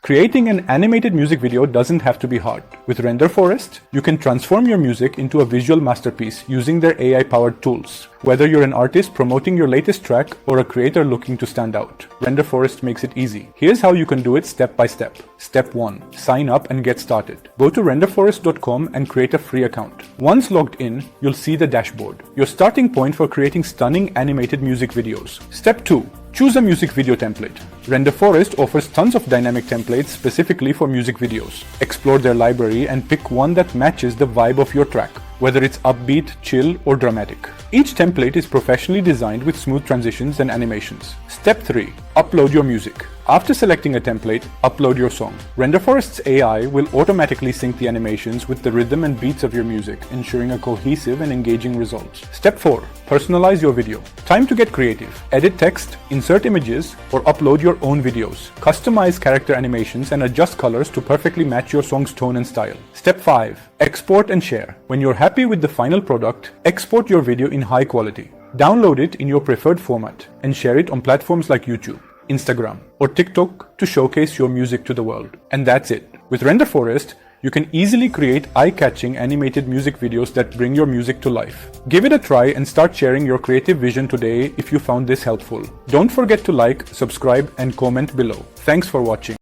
Creating an animated music video doesn't have to be hard. With Render Forest, you can transform your music into a visual masterpiece using their AI-powered tools. Whether you're an artist promoting your latest track or a creator looking to stand out, Render Forest makes it easy. Here's how you can do it step by step. Step 1. Sign up and get started. Go to renderforest.com and create a free account. Once logged in, you'll see the dashboard, your starting point for creating stunning animated music videos. Step 2. Choose a music video template. Render Forest offers tons of dynamic templates specifically for music videos. Explore their library and pick one that matches the vibe of your track, whether it's upbeat, chill, or dramatic. Each template is professionally designed with smooth transitions and animations. Step 3. Upload your music. After selecting a template, upload your song. Render Forest's AI will automatically sync the animations with the rhythm and beats of your music, ensuring a cohesive and engaging result. Step 4. Personalize your video. Time to get creative. Edit text, insert images, or upload your own videos. Customize character animations and adjust colors to perfectly match your song's tone and style. Step 5. Export and share. When you're happy with the final product, export your video in high quality. Download it in your preferred format and share it on platforms like YouTube, Instagram, or TikTok to showcase your music to the world. And that's it. With Render Forest, you can easily create eye-catching animated music videos that bring your music to life. Give it a try and start sharing your creative vision today if you found this helpful. Don't forget to like, subscribe, and comment below. Thanks for watching.